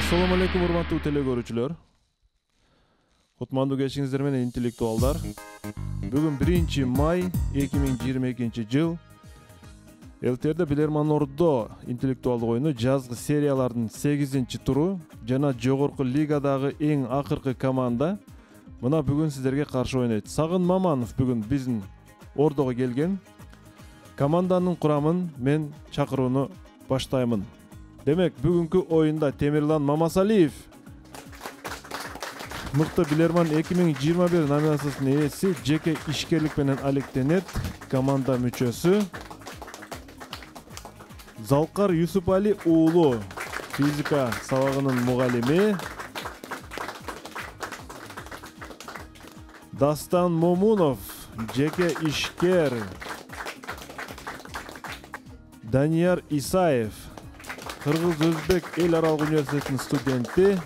Assalamu alaikum урматтуу телекөрүүчүлөр. Кутмандуу кечиңиздер менен интеллектуалдар. Бүгүн 1 май 2022 жыл. ЛТРде Билерман Ордо интеллектуалдык оюну жазгы сериялардын 8-туру жана жогорку лигадагы эң акыркы команда мына бүгүн сиздерге каршы ойнойт. Сагын Маманов бүгүн биздин Ордого келген. Команданын курамын мен чакырууну баштаймын. Демек, бүгүнкү оюнда Темирлан Мамасалиев мыкты Билерман 2021 номинациясынын ээси, жеке ишкерлик менен алектенет команда мүчөсү. Залкар Юсупали уулу, физика сабагынын мугалими. Дастан Момунов, жеке ишкер. Данияр Исаев, Кыргыз-Өзбек эл аралык университетинин студенти,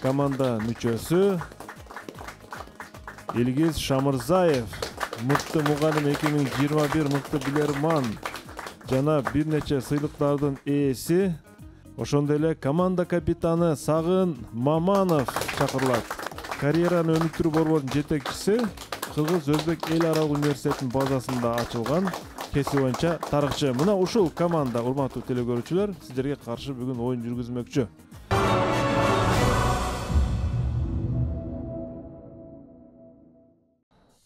команда мүчөсү. Илгиз Шамырзаев, мыкты мугалим 2021 мыкты Билерман жана бир нече сыйлыктардын ээси. Ошондой эле команда капитаны Сагын Маманов чакырылат. Карьераны өнүктүрүү борборунун жетекчиси, Кыргыз-Өзбек эл аралык университетинин базасында ачылган кесип боюнча тарыхчы. Мына ушул команда, урматтуу телекөрүүчүлөр, сиздерге каршы бүгүн оюн жүргүзмөкчү.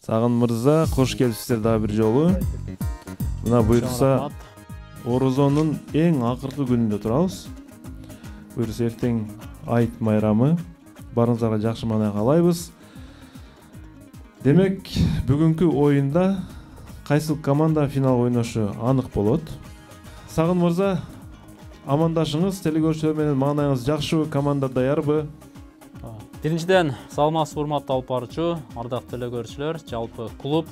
Сагын мырза, кош келипсиздер дагы бир жолу. Мына буйрса Орозонун эң акыркы күнүндө турабыз. Буйрса эртең айт майрамы. Барыңыздарга жакшы маанай каалайбыз. Демек, бүгүнкү оюнда кайсыл команда финал ойношу анык болот. Сагын мырза, амандашыңыз, телекөрүүчүлөр менен маанайыңыз жакшыбы, команда даярбы? Биринчиден, саламатсызбы урматтуу алып баруучу, ардактуу телекөрүүчүлөр, жалпы клуб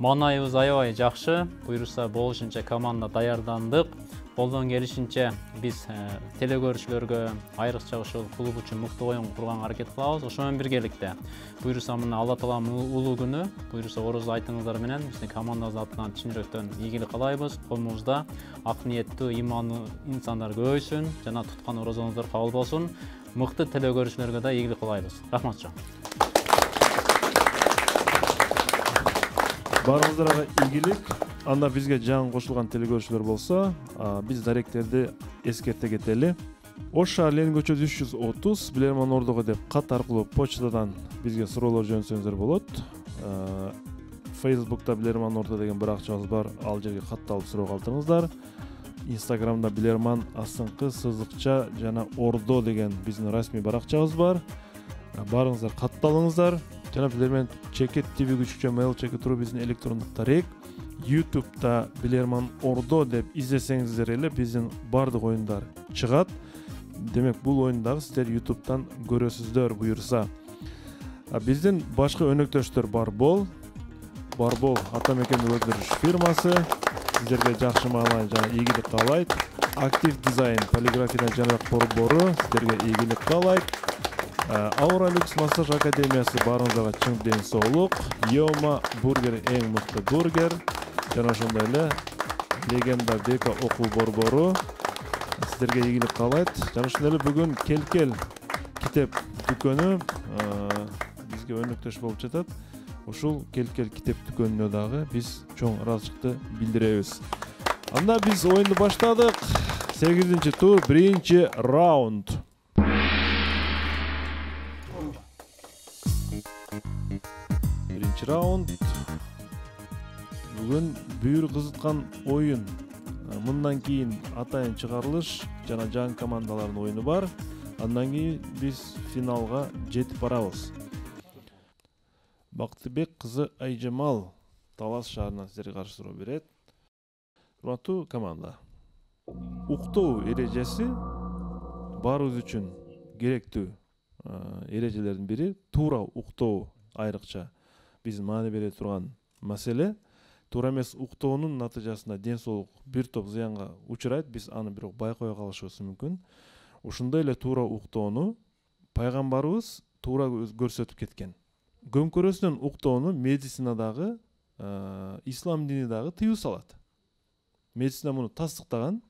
маанайыбыз аябай жакшы. Буйрса болушунча команда даярдандык. Колдон келишинче биз телекөрүүчүлөргө, айрыкча ошол клуб үчүн мыкты оюн курганга аракет кылабыз. Ошо менен биргеликте буйрса мына Алла Тааланын улуу күнү, буйрса ороз айтыңыздар менен биздин командабыз атынан чын жүрөктөн ийгилик каалайбыз. Колумузда ак ниеттүү, имандуу инсандар көбөйсүн жана туткан орозоңуздар кабыл болсун. Мыкты телекөрүүчүлөргө да ийгилик каалайбыз. Рахмат жок. Барыңыздарга ийгилик. Анда бизге жаңы кошулган телекөрүүчүлөр болсо, биз даректерди эскерте кетели. Ош шаар Ленин көчөсү 330 Билерман Ордого деп кат аркылуу почтадан бизге суроолор жөнөтсөңүздөр болот. Facebook'та Билерман Ордо деген бир акчабыз бар, ал жерге катталып суроо калтырыңыздар. Instagram'da Билерман астыңкы сызыкча жана Ордо деген биздин расмий баракчабыз бар. Барыңыздар, катталыңыздар. Жана Билерман Чекет ТВ күчүчө mail чекет туру биздин электрондук тарек. YouTube'da Билерман Ордо деп издесеңиздер эле биздин бардык оюндар чыгат. Демек, бул оюндагы сиздер YouTube'дан көрөсүздөр буйрса. Биздин башка өнөктөштөр Барбол атамекендик өндүрүш фирмасы сиздерге жакшы маанай жана ийгилик каалайт. Актив дизайн полиграфиядан жанак борбору сиздерге ийгилик каалайт. Aura Lux массаж академиясы барыңыздарга чың ден соолук. Йома бургер эң мыкты бургер. Жана ошондой эле Легенда Бека окуу борбору сиздерге ийгилик каалайт. Жана ошондой эле бүгүн Келкел китеп дүкөнү бизге өнөктөш болуп жатат. Ушул Келкел китеп дүкөнүнө дагы биз чоң ыраазычылыкты билдиребиз. Анда биз оюнду баштадык. 8-тур, 1-раунд. Раунд. Бүгүн бүйүр кызыткан оюн. Мындан кийин атайын чыгарылыш жана жаңы командалардын оюну бар. Андан кийин биз финалга жетип барабыз. Бактыбек кызы Айжамал Талас шаарынан сиздерге каршы суроо берет. Урматтуу команда. Уктоо эрежеси баарыбыз үчүн керектүү эрежелердин бири. Туура уктоо айрыкча биздин маани бере турган маселе. Туура эмес уктоонун натыйжасында ден соолук бир топ зыянга учурайт. Биз аны бирок байкабай калышыбыз мүмкүн. Ушундай эле туура уктоону пайгамбарыбыз туура көрсөтүп кеткен. Көмкөрөсүнөн уктоону медицинадагы, ислам дини дагы тыюу салат. Медицина муну тастыктаган.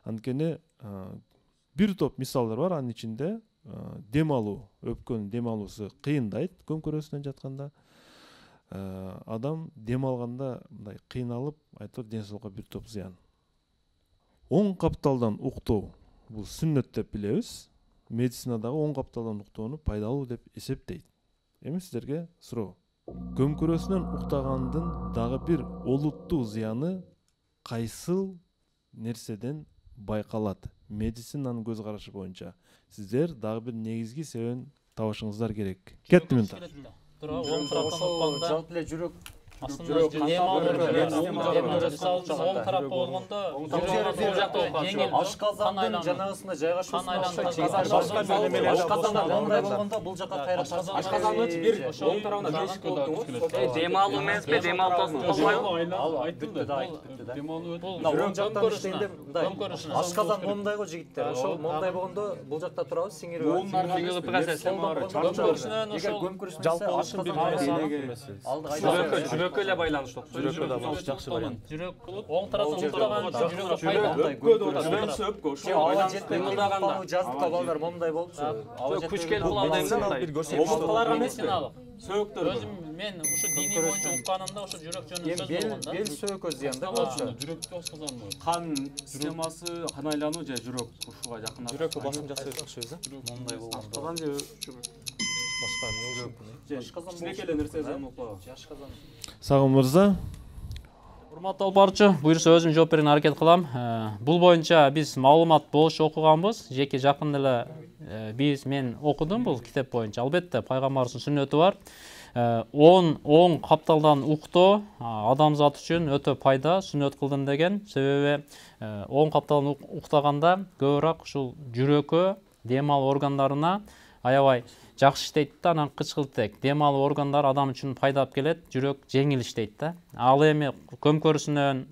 Анткени бир топ мисалдар бар. Анын ичинде дем алуу, өпкөнүн дем алуусу кыйындайт көмкөрөсүнөн жатканда. Адам дем алганда мындай кыйналып, айтор ден соолукка бир топ зыян. Оң капталдан уктоо бул сүннөт деп билебиз. Медицинадагы оң капталдан уктоону пайдалуу деп эсептейт. Эми сиздерге суроо. Көмкөрөсүнөн уктагандын дагы бир олуттуу зыяны кайсыл нерседен байкалат? Медицинанын көз карашы боюнча сиздер дагы бир негизги себебин табышыңыздар керек. Кетти минута. Оң тараптан укканда жалпы эле жүрөк оң тарап болгондо ашказандын жанагысында жайгашуусун ашказанда мындай болгондо бул жака кайра ашказандын бир оң тарабына тешик болуп турат. Дем алуу эмеспи? Дем алуусун кылбайбы? бүттү да. Оң жактан иштегенде мындай ашказан момундай го жигиттер. Ошол момундай болгондо бул жакта турабыз, сиңирип жүрөккө эле байланыштуу. жүрөккө да болуш жакшы вариант. жүрөк оң тараптан уктаган жүрөк Ала жетпей кылдаганда жаздыкка балдар момундай болчу. Күч келип омурткаларга эмеспи? Сөөктөр. Өзүм мен ушу диний боюнча укканымда ушу жүрөк жөнүндө сөз болгондо. Бел сөөгө зыянда болчу. Жүрөктү оскозонбу. Кан системасы, кан айлануу же жүрөк ушуга жакындап. Жүрөккө басым жасай турчубуз, Момундай болгондо. Ашказан же кичинекей нерсе занукпа. Сагын мырза. Урматтуу алып баруучу, буюрса өзүм жооп берүүнү аракет кылам. Бул боюнча биз маалымат болуш окуганбыз. Жеке жакын эле мен окудум бул китеп боюнча. Албетте пайгамбардын сүннөтү бар. Оң капталдан уктоо адамзат үчүн өтө пайда, сүннөт кылдым деген. Себеби оң капталдан уктаганда көбүрөөк ушул жүрөккө, дем алуу органдарына аябай жакшы иштейт да, анан кычкылтек дем алуу органдары адам үчүн пайда алып келет, жүрөк жеңил иштейт да. Ал эми көмкөрүсүнөн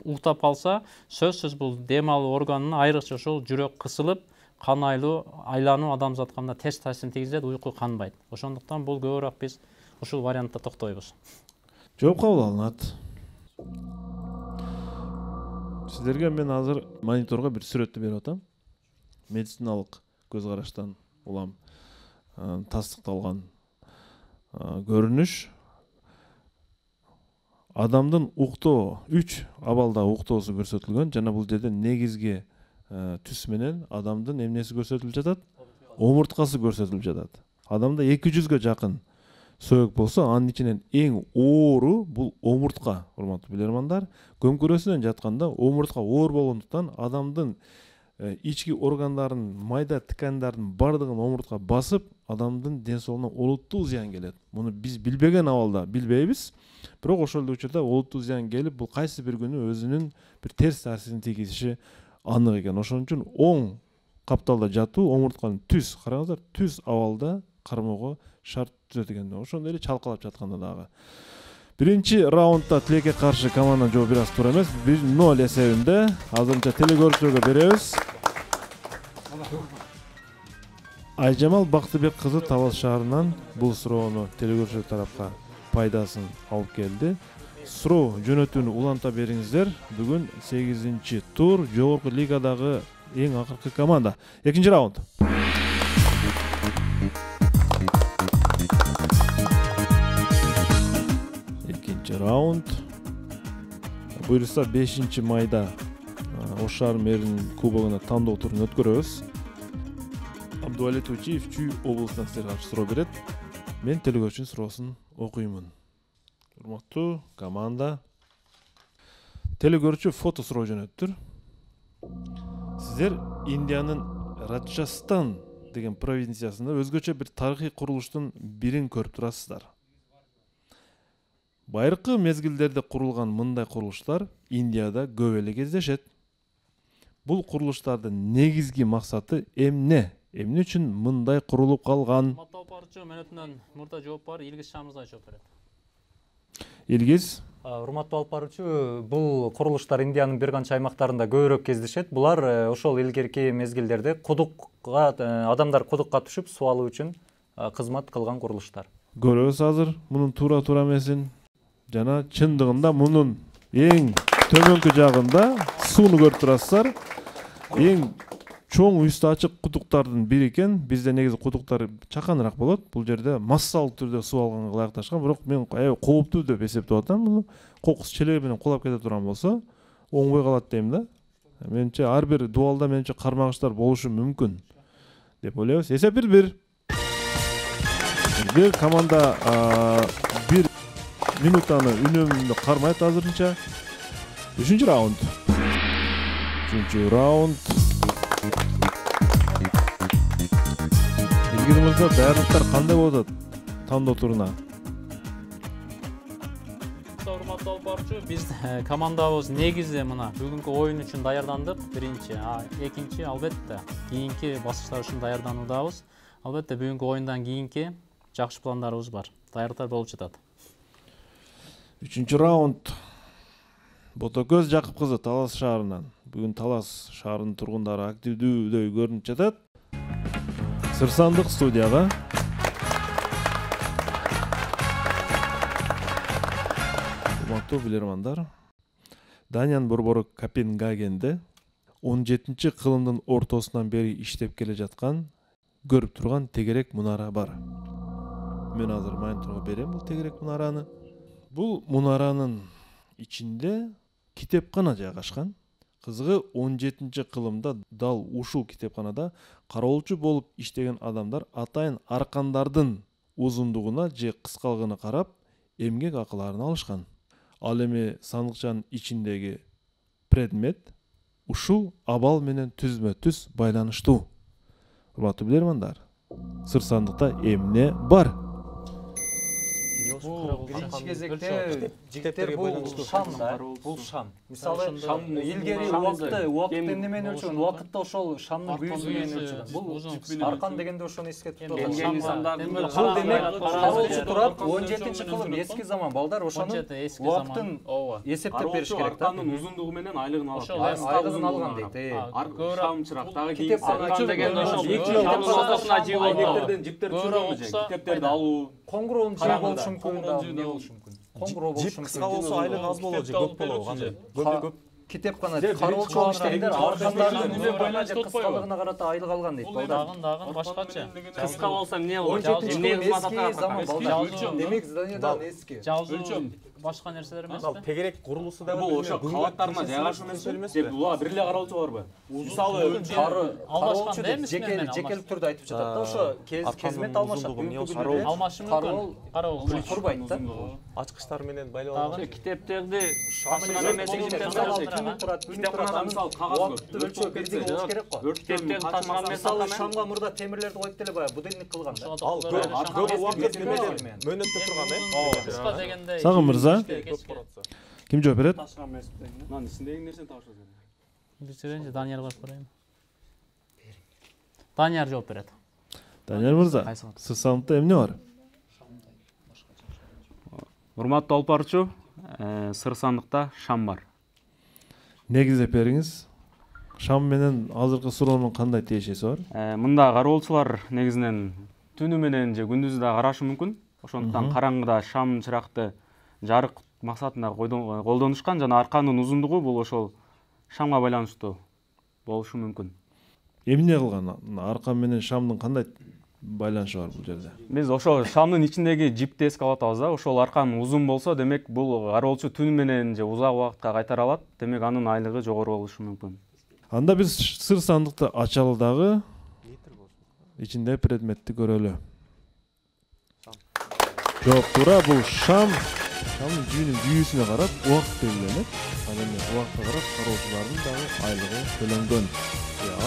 уктап калса, сөзсүз бул дем алуу органына айрыкча ушул жүрөк кысылып, кан айлануу адамзатка мына терс таасирин тийгизет, уйку канбайт. Ошондуктан бул көбүрөөк биз ушул вариантта токтойбуз. Жооп кабыл алынат. Сиздерге мен азыр мониторго бир сүрөттү берип атам. Медициналык көз караштан улам тастыкталган көрүнүш. Адамдын уктоо 3 абалда уктоосу көрсөтүлгөн. Жана бул жерде негизги түс менен адамдын эмнеси көрсөтүлүп жатат? Омурткасы көрсөтүлүп жатат. Адамда 200-гө жакын сөөк болсо, анын ичинен эң оору бул омуртка, урматтуу билермандар. Көмкөрөсүнөн жатканда омуртка оор болгондуктан адамдын ички органдарын, майда ткандардын бардыгын омуртка басып, адамдын ден соолугуна олуттуу зыян келет. Муну биз билбеген абалда билбейбиз. Бирок ошол эле учурда олуттуу зыян келип, бул кайсы бир күнү өзүнүн бир терс таасирин тийгизиши анык экен. Ошон үчүн оң капталда жатуу омуртканын түз, караңыздар, түз абалда кармоого шарт түзөт экен. Ошондой эле чалкалап жатканда дагы. Биринчи раундда тилекке каршы команданын жообу бир аз туура эмес. 1-0 эсебинде. Азырынча телекөрүүчүлөргө беребиз. Айжамал Бактыбек кызы Табал шаарынан бул суроону телекөрүүчүлөр тарапка пайдасын алып келди. Суроо жөнөтүүнү уланта бериңиздер. Бүгүн 8-чи тур, жогорку лигадагы эң акыркы команда. Экинчи раунд. Раунд. Буюрса 5 майда Ош шаар мэринин кубогуна тандоо турун өткөрөбүз. Абдуали Тучиев Чүй облусунан сиздерге суроо берет. Мен телекөрүүчүнүн суроосун окуймун. Урматтуу команда. Телекөрүүчү фото суроо жөнөттүр. Сиздер Индиянын Раджастан деген провинциясында өзгөчө бир тарыхый курулуштун бирин көрүп турасыздар. Байыркы мезгилдерде курулган мындай курулуштар Индияда көп эле кездешет. Бул курулуштардын негизги максаты эмне? Эмне үчүн мындай курулуп калган? Урматтуу алып мен өтүнөн мурда жооп бар, Илгиз Шамырзай жооп берет. Илгиз. Урматтуу алып баруучу, бул курулуштар Индиянын бир канча аймактарында көбүрөөк кездешет. Булар ошол илгерки мезгилдерде кудукка адамдар кудукка түшүп суу алуу үчүн кызмат кылган курулуштар. Көрөбүз азыр мунун туура эмесин. Жана чындыгында мунун эң төмөнкү жагында сууну көрүп турасыздар. Эң чоң үстү ачык кудуктардын бири экен. Бизде негизи кудуктар чаканыраак болот. Бул жерде массалык түрдө суу алганга ылайыкташкан, бирок мен аябай кооптуу деп эсептеп атам. Муну кокус челеги менен кулап кете турган болсо, оңбой калат дейм да. Менимче ар бир дубалда менимче кармагыштар болушу мүмкүн деп ойлойбуз. Эсеп 1-1. Бир команда 1 минутаны үнөмдө кармайт азырынча. 3-чү раунд. 3-чү раунд. Илгиз мырза, даярдыктар кандай болот тандоо туруна? Урматтуу алып баруучу, биз командабыз негизи мына бүгүнкү оюн үчүн даярдандык. Биринчи, экинчи албетте кийинки баскычтар үчүн даярдануудабыз. Албетте бүгүнкү оюндан кийинки жакшы пландарыбыз бар. Даярдыктар болуп жатат. 3-чү раунд. Ботокөз Жакып кызы Талас шаарынан. Бүгүн Талас шаарынын тургундары активдүүдөй көрүнүп жатат. Сыр сандык студияга. Урматтуу билермандар, Даниянын борбору Копенгагенде 17-чи кылымдын ортосунан бери иштеп келе жаткан, көрүп турган тегерек мунара бар. Мен азыр мониторго берем бул тегерек мунараны. Бул мунаранын ичинде китепкана жайгашкан. Кызыгы 17-чи кылымда дал ушул китепканада кароолчу болуп иштеген адамдар атайын аркандардын узундугуна же кыскалыгына карап эмгек акыларын алышкан. Ал эми сандыкчанын ичиндеги предмет ушул абал менен түзмө-түз байланыштуу. Урматтуу билермандар, сыр сандыкта эмне бар? Биринчи кезекте жигиттер бул шам да, бул шам. Мисалы илгери убакытта эмнемени өлчөгөн, убакытта ошол шамдын күйүүсү менен өлчөгөн. Бул аркан дегенде ошону эскертип турат. Бул демек кароолчу турат 17-чи кылым эски заман балдар ошонун убактын эсептеп бериш керек да. Арканын узундугу менен айлыгын алат. Айлыгын алган дейт. Шам чырактагы кийин аркан дегенде ошол китептин ортосуна жип алып жиптер түшүрүлмү? Китептерди алуу, коңгуроонун жиби болушу мүмкүн да, эмне болушу мүмкүн. Коңгуроо болушу мүмкүн. Кыска болсо айлык аз болот же көп болот, кандай? Көбү көп. Китепкана кароолчу иштегендер аркандардын үнө боюна же кыскалыгына карата айлык алган дейт балдар. Дагы башкача. кыска болсо эмне болот? 17-чи эски заман балдар. Демек зданиядан эски. Жалжоо башка нерселер эмес Ал да? тегерек курулушу да Бул ошо кабаттарына жайгашуу эмес же буга бир эле кароолчу барбы? Мисалы кароолчу деп менен жекелик түрдө айтып жатат да, ошо кезмет алмашат. алмашы мүмкүн. Кароол турбайт да. ачкычтар менен байлап алган. Китептерди шамына эмес Китепканада мисалы кагаз көп. өлчөө бирдей болуш керек го. Китептерди ташыган эмес Мисалы шамга мурда темирлерди коюп деле баягы будильник кылган да. Ал көп убакыт мөөнөттө турган, кыска дегенде. Сагын мырза, ким жооп берет? ташыган эмес. Мына ичиндеги нерсени табыш керек. Биринчи Данияр барып көрөйүн. Данияр жооп берет. Данияр мырза, сыр сандыкта эмне бар? Урматтуу алып баруучу, сыр сандыкта шам бар. Негиздеп бериңиз. Шам менен азыркы суроонун кандай тиешеси бар? Мында кароолчулар негизинен түнү менен же күндүзү да карашы мүмкүн. Ошондуктан караңгыда шам чыракты жарык максатында колдонушкан жана арканын узундугу бул ошол шамга байланыштуу болушу мүмкүн. Эмне кылган? Аркан менен шамдын кандай байланышы бар бул жерде? Биз ошол шамдын ичиндеги жипти эске алып атабыз да. Ошол аркан узун болсо, демек бул кароолчу түнү менен же узак убакытка кайтара алат. Демек анын айлыгы жогору болушу мүмкүн. Анда биз сыр сандыкты ачалы дагы ичинде предметти көрөлү. Жооп туура, бул шам. Шамдын жүйүнүн күйүүсүнө карап убакыт белгиленет. Ал эми убакытка карап кароолчулардын дагы айлыгы төлөнгөн.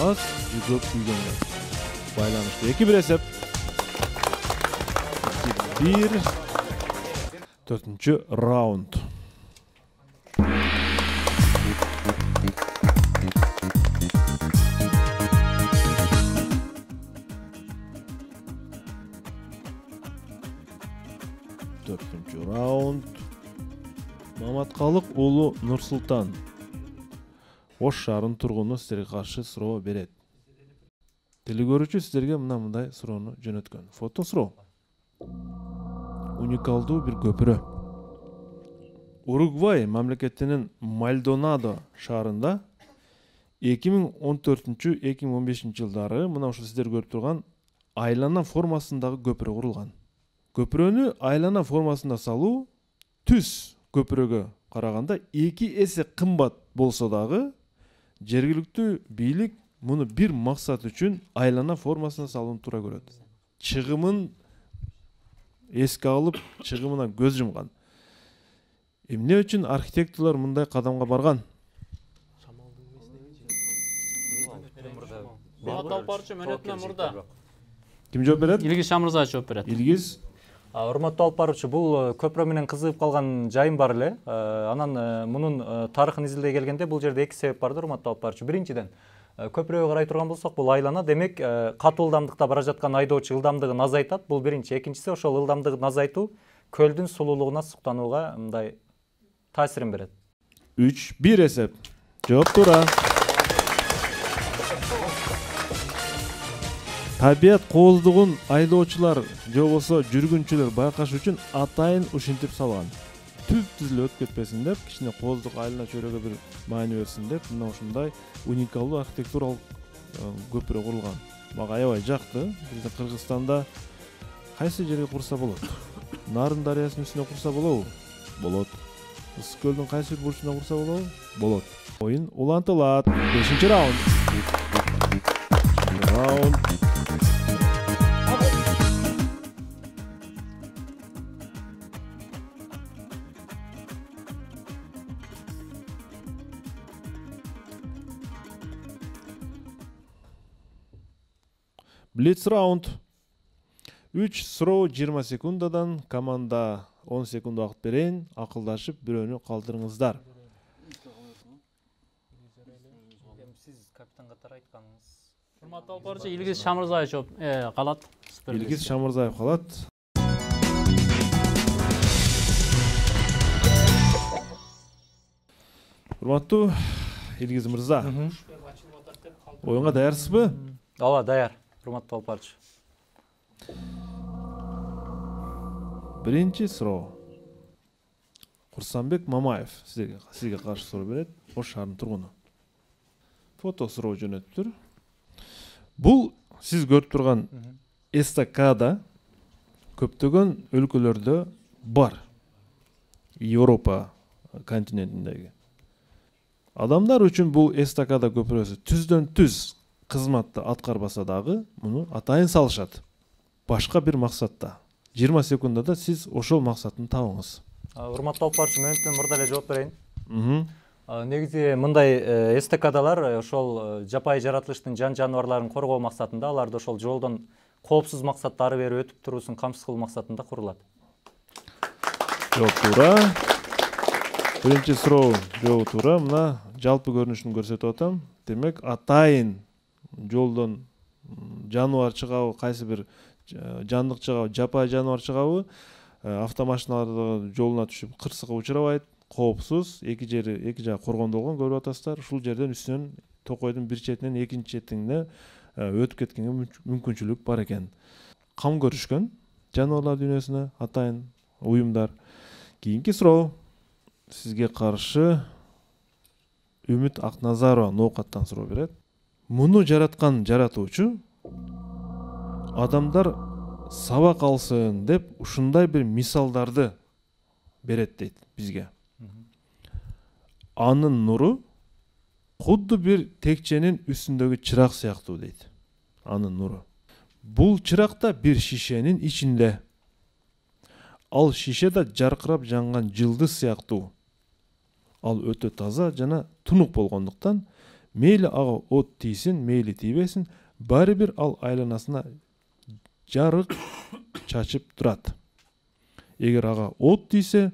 Аз, же көп күйгөнгө байланыштуу. 2-1 эсеп. 2-1. 4-чү раунд. Раунд. Маматкалык уулу Нурсултан. Ош шаарынын тургуну сиздерге каршы суроо берет. Телегөрүүчү сиздерге мындай суроону жөнөткөн. Фото суроо. Уникалдуу бир көпүрө. Уругвай мамлекетинин Мальдонадо шаарында 2014-2015 жылдары мына ушул сиздер көрүп турган айлана формасындагы көпүрө курулган. Көпүрөнү айлана формасында салуу түз көпүрөгө караганда 2 эсе кымбат болсо дагы жергиликтүү бийлик муну бир максат үчүн айлана формасына салууну туура көрөт. Чыгымын эске алып, чыгымына көз жумган. Эмне үчүн архитекторлор мындай кадамга барган? Ким жооп берет? Илгиз Шамырзаев жооп берет. Илгиз. Урматтуу алып баруучу, бул көпүрө менен кызыгып калган жайым бар эле. Анан мунун тарыхын изилдей келгенде бул жерде 2 себеп бардыр, урматтуу алып баруучу. Биринчиден, көпүрөгө карай турган болсок, бул айлана, демек, катуу ылдамдыкта бара жаткан айдоочу ылдамдыгын азайтат. Бул биринчи. Экинчиси, ошол ылдамдыгын азайтуу көлдүн сулуулугуна суктанууга мындай таасирин берет. 3-1 эсеп. Жооп туура. Табият кооздугун айдоочулар же болбосо жүргүнчүлөр байкаш үчүн атайын ушинтип салган. Түз эле өтүп кетпесин деп, кичине кооздук айлана чөйрөгө бир маани берсин деп, мына ушундай уникалдуу архитектуралык көпүрө курулган. Мага аябай жакты. Биздин Кыргызстанда кайсы жерге курса болот? Нарын дарыясынын үстүнө курса болобу? Болот. Ысык көлдүн кайсы бир бурчуна курса болобу? Болот. Оюн улантылат. 5-чи раунд. Блиц раунд. 3 суроо 20 секундадан, команда 10 секунд убакыт берейин, акылдашып бирөөнү калтырыңыздар. Сиз капитан катары айтканыңыз. Урматтуу алып баруучу, Илгиз Шамырзаев жооп калат. Илгиз Шамырзаев калат. Урматтуу Илгиз мырза, оюнга даярсызбы? Ооба, даяр. Урматтуу алып баруучу. Биринчи суроо. Курсанбек Мамаев сизге каршы суроо берет. Ош шаарынын тургуну. Фото суроо жөнөттүр. Бул сиз көрүп турган эстакада көптөгөн өлкөлөрдө бар. Европа континентиндеги. Адамдар үчүн бул эстакада көпүрөсү түздөн түз кызматты аткарбаса дагы муну атайын салышат. Башка бир максатта. 20 секундада сиз ошол максатын табыңыз. Урматтуу алып баруучу, мен мурда эле жооп берейин. Негизи мындай эстакадалар ошол жапайы жаратылыштын жан жаныбарларын коргоо максатында, аларды ошол жолдон коопсуз максатта ары бери өтүп туруусун камсыз кылуу максатында курулат. Жооп туура. Биринчи суроо жооп туура. Мына жалпы көрүнүшүн көрсөтүп атам. Демек, атайын жолдон жаныбар чыгабы, кайсы бир жандык чыгабы, жапайы жаныбар чыгабы, автомашиналар жолуна түшүп кырсыкка учурабайт, коопсуз, эки жагы коргондолгон көрүп атасыздар. Ушул жерден үстүнөн токойдун бир четинен экинчи четине өтүп кеткенге мүмкүнчүлүк бар экен. Кам көрүшкөн жаныбарлар дүйнөсүнө атайын уюмдар. Кийинки суроо сизге каршы Үмүт Акназарова Ноокаттан суроо берет. Муну жараткан жаратуучу адамдар сабак алсын деп ушундай бир мисалдарды берет дейт бизге. Анын нуру худду бир текченин үстүндөгү чырак сыяктуу дейт. Анын нуру. Бул чырак да бир шишенин ичинде. Ал шише да жаркырап жанган жылдыз сыяктуу. Ал өтө таза жана тунук болгондуктан мейли ага от тийсин, мейли тийбесин, баары бир ал айланасына жарык чачып турат. Эгер ага от тийсе,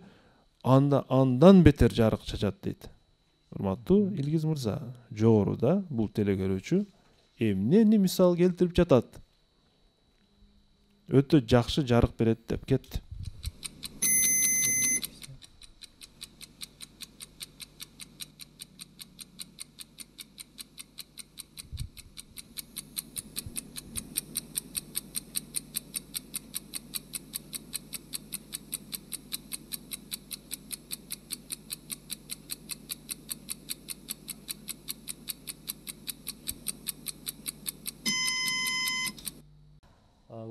анда андан бетер жарык чачат дейт. Урматтуу Илгиз мырза, жогоруда бул телекөрүүчү эмнени мисал келтирип жатат? Өтө жакшы жарык берет деп кетти.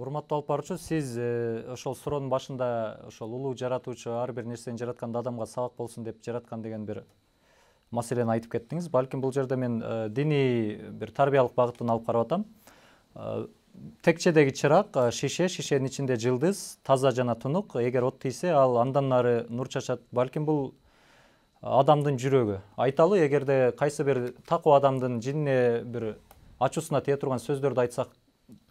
Урматтуу алып баруучу, сиз ошол суроонун башында ошол улуу жаратуучу ар бир нерсени жаратканда адамга сабак болсун деп жараткан деген бир маселени айтып кеттиңиз. Балким бул жерде мен диний бир тарбиялык багыттан алып карап атам. Текчедеги чырак шишенин ичинде жылдыз, таза жана тунук. Эгер от тийсе, ал андан ары нур чачат. Балким бул адамдын жүрөгү. Айталы, эгерде кайсы бир такуу адамдын жинине бир ачуусуна тие турган сөздөрдү айтсак,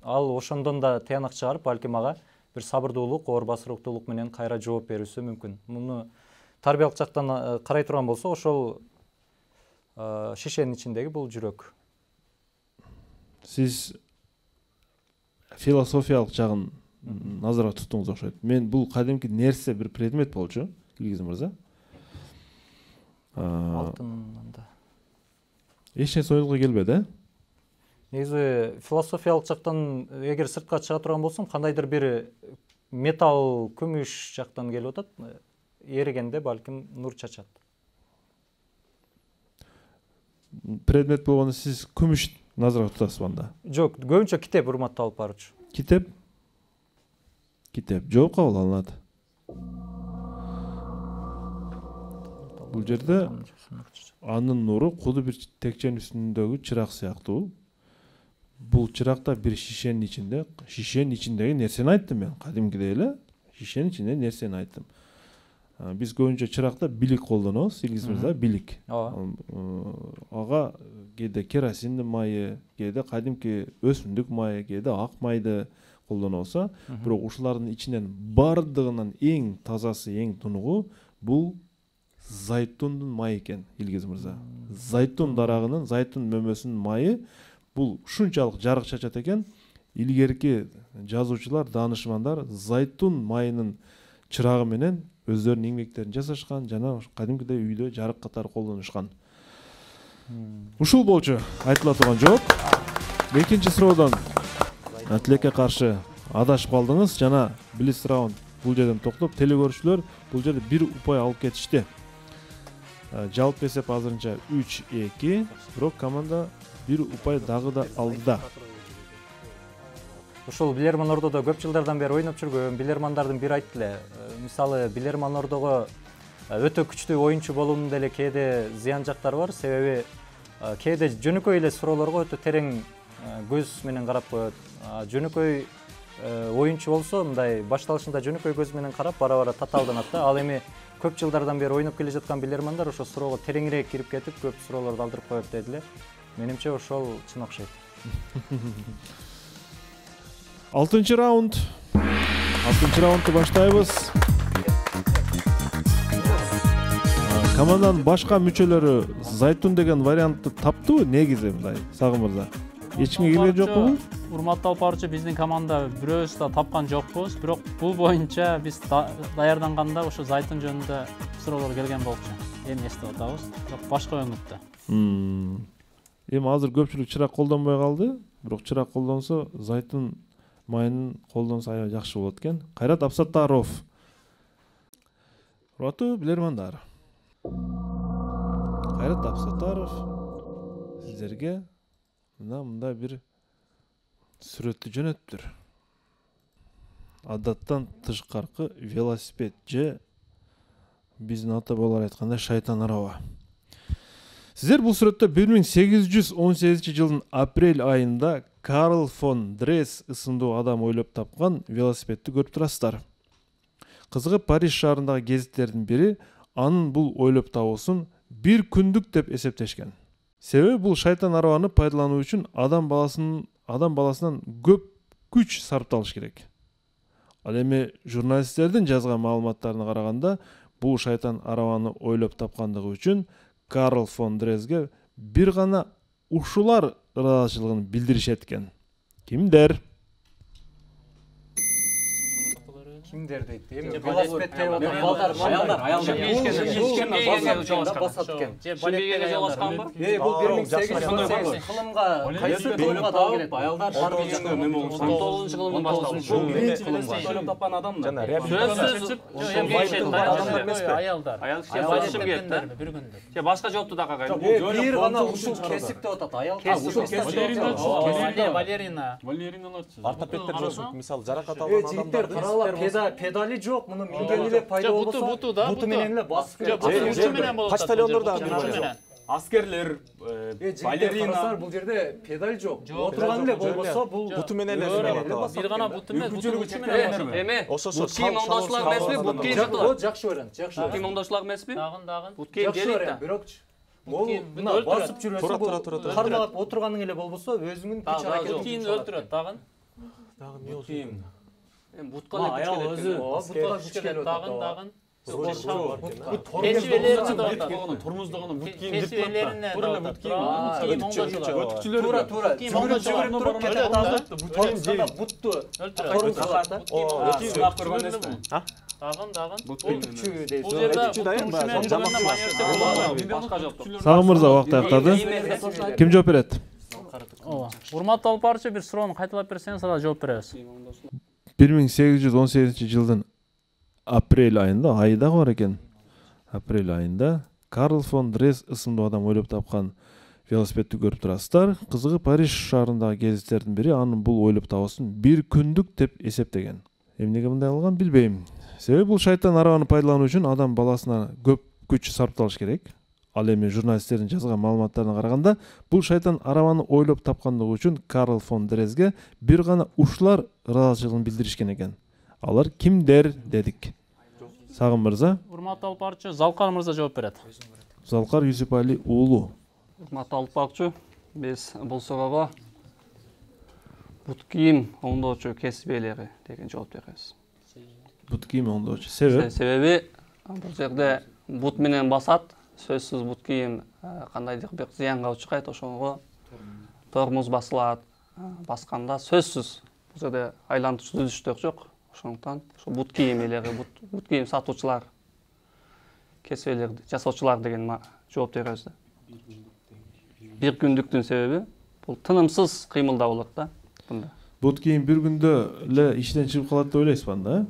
ал ошондон да тыянак чыгарып, балким ага бир сабырдуулук, оор басырлыктуулук менен кайра жооп берүүсү мүмкүн. Муну тарбиялык жактан карай турган болсо, ошол шишенин ичиндеги бул жүрөк. Сиз философиялык жагын назарга туттуңуз окшойт. Мен бул кадимки нерсе бир предмет болчу, Илгиз мырза. Алтында. Эч нерсе оюнга келбеди, Негизи философиялык жактан эгер сыртка чыга турган болсом, кандайдыр бир металл, күмүш жактан келип атат. Эригенде балким нур чачат. Предмет болгондо сиз күмүш назарга тутасыз анда. Жок, көбүнчө китеп, урматтуу алып баруучу. Китеп жооп кабыл алынат. Бул жерде анын нуру куду бир текченин үстүндөгү чырак сыяктуу. Бул чыракта бир шишенин ичиндеги нерсени айттым мен. Кадимкидей эле шишенин ичиндеги нерсени айттым. Биз көбүнчө чыракта билик колдонобуз, Илгиз мырза, билик. Ага кээде керосиндин майы, кээде кадимки өсүмдүк майы, кээде ак майды колдонобуз. Бирок ушулардын ичинен бардыгынан эң тазасы, эң тунугу бул зайтундун майы экен, Илгиз мырза. Зайтун дарагынын, зайтун мөмөсүнүн майы бул ушунчалык жарык чачат экен. Илгерки жазуучулар, даанышмандар зайтун майынын чырагы менен өздөрүнүн эмгектерин жасашкан, жана кадимкидей үйдө жарык катары колдонушкан. Ушул болчу айтыла турган жооп. Экинчи суроодон тилекке каршы адашып калдыңыз жана блиц раунд бул жерден токтоп, телекөрүүчүлөр бул жерде бир упай алып кетишти. Жалпы эсеп азырынча 3-2, бирок команда бир упай дагы да алдыда. Ушул Билерман Ордодо көп жылдардан бери ойноп жүргөн билермандардын бири айтты эле. Мисалы, Билерман Ордого өтө күчтүү оюнчу болуунун деле кээде зыян жактары бар. Себеби кээде жөнөкөй эле суроолорго өтө терең көз менен карап коет. Жөнөкөй оюнчу болсо, мындай башталышында жөнөкөй көз менен карап, бара-бара татаалданат да. Ал эми көп жылдардан бери ойноп келе жаткан билермандар ошо суроого тереңирээк кирип кетип, көп суроолорду алдырып коет дедиле. Менимче ошол чын окшойт. 6-чы раунд. 6-чы раундду баштайбыз. Команданын башка мүчөлөрү зайтун деген вариантты таптыбы негизи мындай, Сагым мырза? Эч кимге келген жокпу? Урматтуу алып баруучу, биздин команда бирөөбүз да тапкан жокпуз, бирок бул боюнча биз даярданганда ошо зайтун жөнүндө суроолор келген болчу. Эми эстеп атабыз, бирок башка өңүттө. Эми азыр көпчүлүк чырак колдонбой калды, бирок чырак колдонсо зайтун майынын колдонсо аябай жакшы болот экен. Кайрат Абсаттаров. Урматтуу билермандар. Кайрат Абсаттаров сиздерге мындай бир сүрөттү жөнөттүр. Адаттан тышкаркы велосипед же биздин ата бабалар айткандай шайтан араба. Сиздер бул сүрөттө 1818 жылдын апрель айында Карл фон Дресс ысымдуу адам ойлоп тапкан велосипедти көрүп турасыздар. Кызыгы, Париж шаарындагы гезиттердин бири анын бул ойлоп табуусун бир күндүк деп эсептешкен. Себеби бул шайтан арабаны пайдалануу үчүн адам баласынан көп күч сарпталыш керек. Ал эми журналисттердин жазган маалыматтарына караганда, бул шайтан арабаны ойлоп тапкандыгы үчүн Карл фон Дрезге бир гана ушулар ыраазычылыгын билдиришет экен. Кимдер? Кимдер дейт? Эми Же велосипед тееп атат. Басат экен. Же балетке жолашканбы? Бул 1818 кылымга кайсы кылымга дагы келет? Аялдар шарбы 19-кылымдан башталды. Бул биринчи ойлоп тапкан адам да. жана Аялдар. Аял киши Балет басып кетти. кеткендерби бир күндө? Же башка жоопту да кагай. бир гана ушул кесип деп атат. Аял Балерина. ортопедтер жок, мисалы жаракат алган жигиттер адамдарды карала педали жок, муну минген эле пайда болбосо, буту менен эле басып кетет. Учу менен болот. Почтальондор да бир вариант. Аскерлер, балерина, бул жерде педаль жок. Отурган эле болбосо, бул буту менен эле басат. Бир гана буту менен учу менен. эме Ошо кийим оңдоочулар эмеспи? Бут кийим жакшы жакшы вариант, жакшы вариант. кийим оңдоочулар эмеспи? Дагын. Бут кийим Жакшы делик вариант, да. бирокчу. Бул мына өлтүрөт. басып жүрөсүң, Тура. кармалап отурганың эле болбосо, өзүңүн күч аракетиң Кийин өлтүрөт дагын. Кийим. Эми бутка Аял эле өзү бутка күч келет. Дагын. Кесибелерине бутту дагын. башка жооп. Сагын мырза убакыт аяктады. Ким жооп берет? Урматтуу алып барчу, бир суроону кайталап берсеңиз, ага жооп беребиз. 1818-жылдын апрель айында, айы дагы бар экен. Апрель айында Карл фон Дрес ысымдуу адам ойлоп тапкан велосипедти көрүп турасыздар. Кызыгы Париж шаарындагы гезиттердин бири анын бул ойлоп табуусун бир күндүк деп эсептеген. Эмнеге мындай кылган билбейм. Себеби бул шайтан арабаны пайдалануу үчүн адам баласына көп күч сарпталыш керек. Ал эми журналисттердин жазган маалыматтарына караганда, бул шайтан арабаны ойлоп тапкандыгы үчүн Карл фон Дресге бир гана ушулар ыраазычылыгын билдиришкен экен. Алар кимдер дедик? Сагын мырза, Урматтуу алып барчу, Залкар мырза жооп берет. Залкар Юсупали уулу. Урматтуу алып барчу, биз бул суроого бут кийим оңдоочу кесип ээлери деген жооп беребиз. Бут кийим оңдоочу. Себеби бул жерде бут менен басат, сөзсүз бут кийим кандайдыр бир зыянга учурайт, ошого тормоз басылат, басканда сөзсүз бул жерде айлантуучу түзүштөр жок. Ошондуктан ошо бут кийим ээлери, бут кийим сатуучулар, кесип ээлерди жасоочулар деген жооп беребиз да. Бир күндүктүн себеби бул тынымсыз кыймылдаа болот да. Бут кийим бир күндө эле иштен чыгып калат деп ойлойсузбу анда?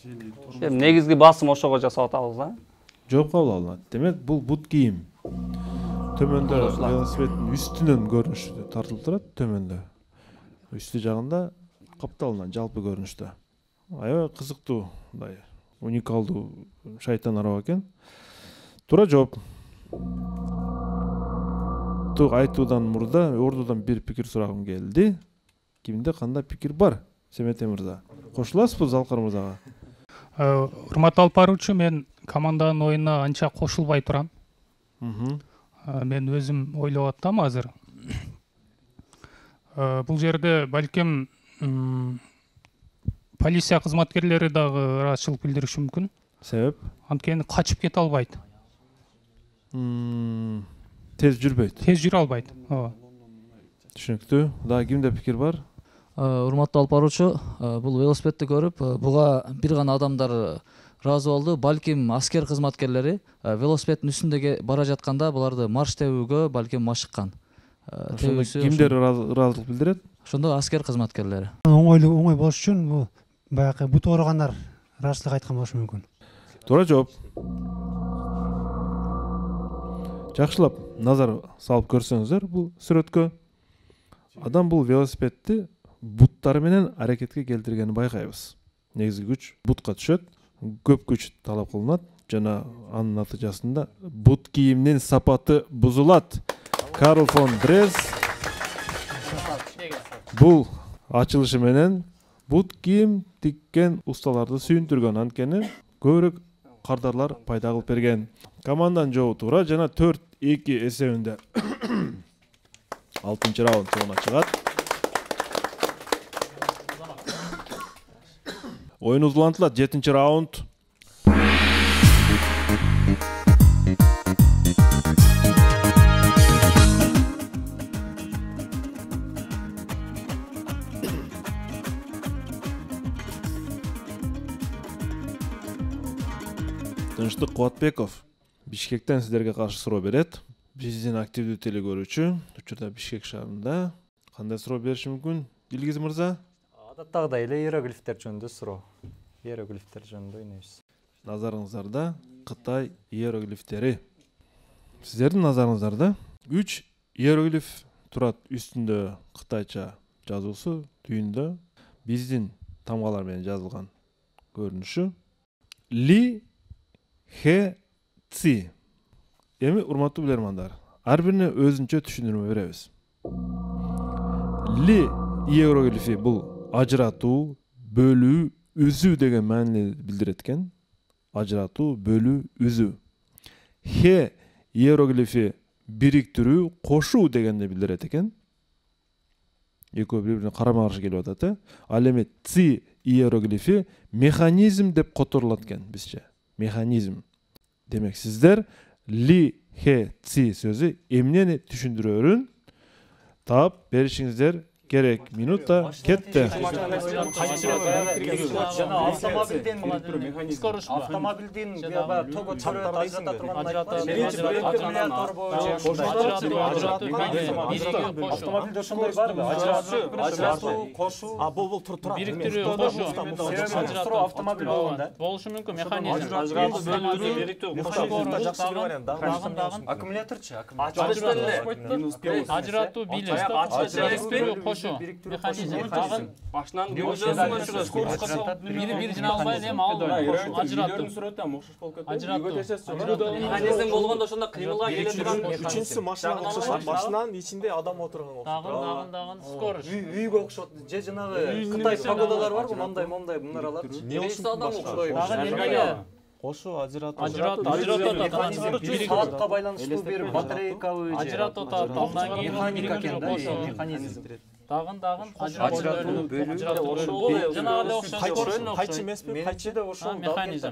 Эми негизги басым ошого жасап атабыз да. Жооп кабыл алынат. Демек бул бут кийим. Төмөндө велосипеддин үстүнөн көрүнүшү тартылып турат, төмөндө. Үстү жагында капталынан жалпы көрүнүштө. Аябай кызыктуу, мындай уникалдуу шайтан араба экен. Туура жооп. Айтуудан мурда ордудан бир пикир сурагым келди. Кимде кандай пикир бар? Семете мырза. Кошуласызбы Залкар мырзага? Урматтуу алып баруучу, мен команданын оюнуна анча кошулбай турам. Мен өзүм ойлоп аттам азыр. Бул жерде балким полиция кызматкерлери дагы ыраазычылык билдириши мүмкүн. Себеп? Анткени качып кете албайт. Тез жүрбөйт. Тез жүрө албайт. Ооба. Түшүнүктүү. Дагы кимде пикир бар? Урматтуу алып баруучу, бул велосипедти көрүп, буга бир гана адамдар ыраазы болду. Балким аскер кызматкерлери велосипеддин үстүндө бара жатканда буларды марш тебүүгө балким машыккан. Кимдер ыраазылык билдирет? Ошондо аскер кызматкерлери. Оңой болуш үчүн бул баягы бут ооругандар ыраазычылык айткан болушу мүмкүн. Туура жооп. Жакшылап назар салып көрсөңүздөр бул сүрөткө адам бул велосипедти буттары менен аракетке келтиргенин байкайбыз. Негизги күч бутка түшөт, көп күч талап кылынат жана анын натыйжасында бут кийимдин сапаты бузулат. Карл фон Дрес бул ачылышы менен бут кийим тиккен усталарды сүйүндүргөн, анткени көбүрөөк кардарлар пайда кылып берген. Команданын жообу туура жана 4-2 эсебинде 6-чы раунд соңуна чыгат. Оюн узулантылат. 7-чи раунд. Тынчтык Кубатбеков Бишкектен сиздерге каршы суроо берет. Биздин активдүү телекөрүүчү учурда Бишкек шаарында. Кандай суроо бериши мүмкүн? Илгиз мырза? Адаттагыдай эле иероглифтер жөнүндө суроо. Иероглифтер жөнүндө ойнойбуз. Назарыңыздарда Кытай иероглифтери. Сиздердин назарыңыздарда 3 иероглиф турат, үстүндө кытайча жазуусу, түйүндө биздин тамгалар менен жазылган көрүнүшү. Ли, Хе, Ци. Эми урматтуу билермандар, ар бирине өзүнчө түшүндүрмө беребиз. Ли иероглифи бул ажыратуу, бөлүү, үзүү деген маанини билдирет экен. Ажыратуу, бөлүү, үзүү. Хе иероглифи бириктирүү, кошуу дегенди билдирет экен. Экөө бири-бирине карама-каршы келип атат. Ал эми Ци иероглифи механизм деп которулат экен бизче. Механизм. Демек сиздер Ли, Хе, Ци сөзү эмнени түшүндүрөрүн таап беришиңиздер керек. Минута кетти. Автомобилдин тогу чарып ажырата турган автомобилде ошондой барбы? Ажыратуу, кошуу. Бул тура. Бириктирүү, кошуу. Автомобил болгон да. Болушу мүмкүн механизм. Аккумуляторчу. Ажыратуу, бириктирүү, кошуу. Механизм. Башынан бир жина албай эми алып ажыратуу. Механизм болгондо ошондо кыймылга келе турган. Үчүнчүсү машинага окшошот. Машинанын ичинде адам отурган окшошот. Дагы скорость. Үйгө окшот. Же жанагы Кытай погодалар барбы? Мондай мунаралар. Нече адам окшойт. Кошуу, ажыратуу. Саатка байланыштуу бир батарейкабы. Ажыратуу андан кийин механика экен да, механизм. Дагын ажыратуу, бөлүү, жанагыдай окшойт. Кайчы эмеспи? Кайчы да ошол механизм.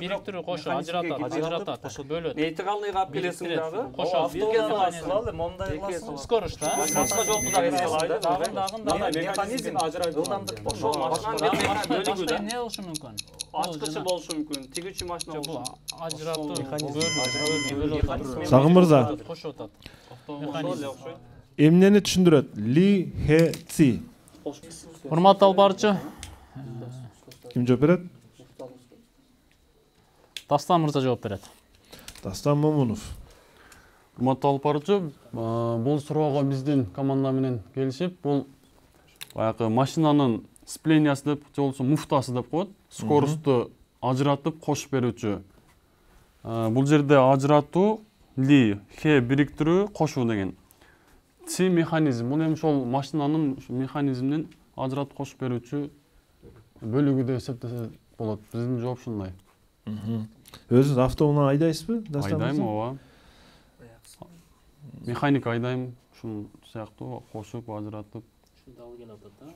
Бириктирүү, кошуу, ажыратат, бөлөт. Нейтралныйга алып келесиң дагы. Кошуу, автомобиль мондай скорость да. Башка жолку да эскалайды. Дагы механизм ылдамдык ошол бөлүгү да. Не болушу мүмкүн? Ачкычы болушу мүмкүн. Тигүүчү машина болушу. Ажыратуу, Сагын мырза, кошуп атат. Механизм. эмнени түшүндүрөт? Ли, Хе, Ци. Урматтуу алып барчу. Ким жооп берет? Дастан мырза жооп берет. Дастан Момунов. Урматтуу алып барчу, бул суроого биздин команда менен келишип, бул баягы машинанын сцеплениясы деп, же болбосо муфтасы деп коет. Скоросту ажыратып кошуп берүүчү. Бул жерде ажыратуу, Ли, Хе бириктирүү, кошуу деген. Ци механизм. Бул эми ошол машинанын механизминен ажыратып кошуп берүүчү бөлүгү деп эсептесе болот. Биздин жооп ушундай. Өзүңүз автоунаа айдайсызбы? Айдайм, ооба. Механика айдайм, ушун сыяктуу кошуп, ажыратып.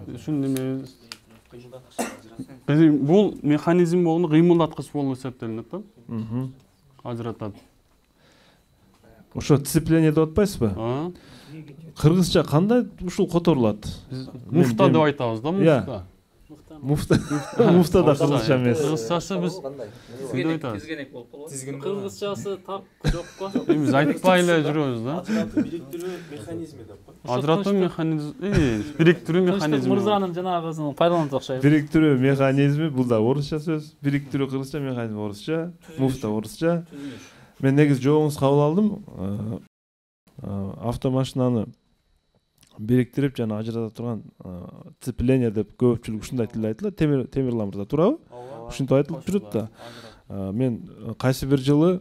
Ушун неме бул механизм болгондо кыймылдаткыч болуп эсептелинет да. Ажыратат. Ошо сцепление деп атпайсызбы? Кыргызча кандай ушул которулат? Муфта деп айтабыз да, муфта. Муфта да кыргызча эмес. Кыргызчасы биз деп айтабыз. Тизгенек болуп калат. Кыргызчасы так жок го. Биз айтпай эле жүрөбүз да. Бириктирүү механизми деп коет. Ажыратуу механизм, бириктирүү механизми. Мырзанын жанагысын пайдаланып окшойт. Бириктирүү механизми бул да орусча сөз. Бириктирүү кыргызча, механизм орусча, муфта орусча. Мен негизи жообуңузду кабыл алдым. Автомашинаны бириктирип жана ажырата турган сцепление деп көпчүлүк ушундай тилде айтылат. Темирлан мырза туурабы? Ушинтип айтылып жүрөт да. Мен кайсы бир жылы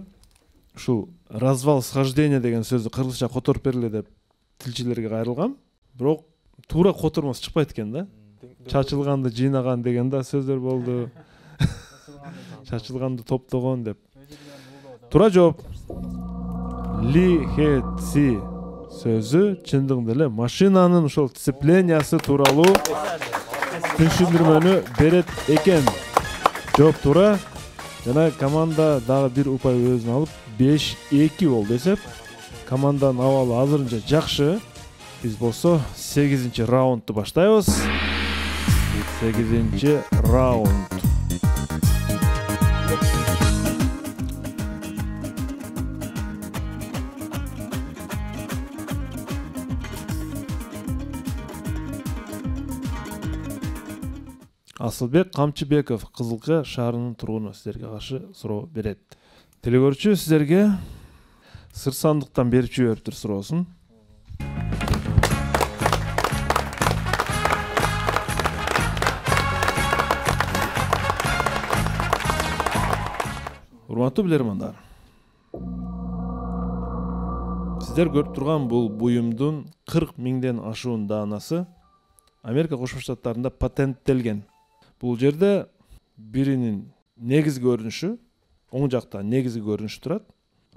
ушул развал схождения деген сөздү кыргызча которуп бергиле деп тилчилерге кайрылгам. Бирок туура котормос чыкпайт экен да. Чачылганды жыйнаган деген да сөздөр болду. Чачылганды топтогон деп. Туура жооп. Ли, Хе, Ци сөзү чындыгында эле машинанын ошол сцеплениясы тууралуу түшүндүрмөнү берет экен. Жооп туура. Жана команда дагы бир упай өзүнө алып 5-2 болду эсеп. Команданын абалы азырынча жакшы. Биз болсо 8-чи раундду баштайбыз. 8-чи раунд. Асылбек Камчыбеков, Кызылкы шаарынын тургуну, сиздерге каршы суроо берет. Телекөрүүчү, сиздерге сыр сандыктан берип жибериптир суроосун. Урматтуу билермандар, сиздер көрүп турган бул буюмдун 40 миңден ашуун даанасы Америка Кошмо Штаттарында патенттелген. Бул жерде биринин негизги көрүнүшү, оң жакта негизги көрүнүшү турат.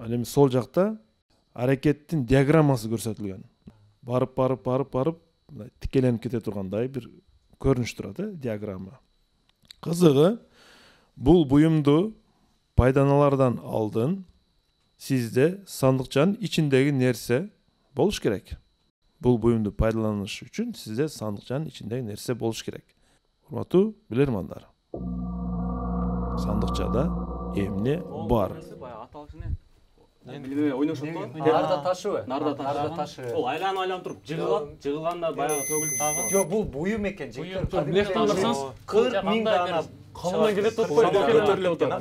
Ал эми сол жакта аракеттин диаграммасы көрсөтүлгөн. Барып тикеленип кете тургандай бир көрүнүш турат, диаграмма. Кызыгы, бул буюмду пайдаланалардан алдын сизде сандыкчанын ичиндеги нерсе болуш керек. Бул буюмду пайдаланыш үчүн сизде сандыкчанын ичиндеги нерсе болуш керек. Урматтуу билермандар, сандыкчада эмне бар? Нарда ташы. Ол айланып туруп жыгылат, жыгылганда баягы төгүлүп. Жок, бул буюм экен. Эмнеге алсаңыз 40 миң даана калына келет деп койду. Көтөрүлүп отурат.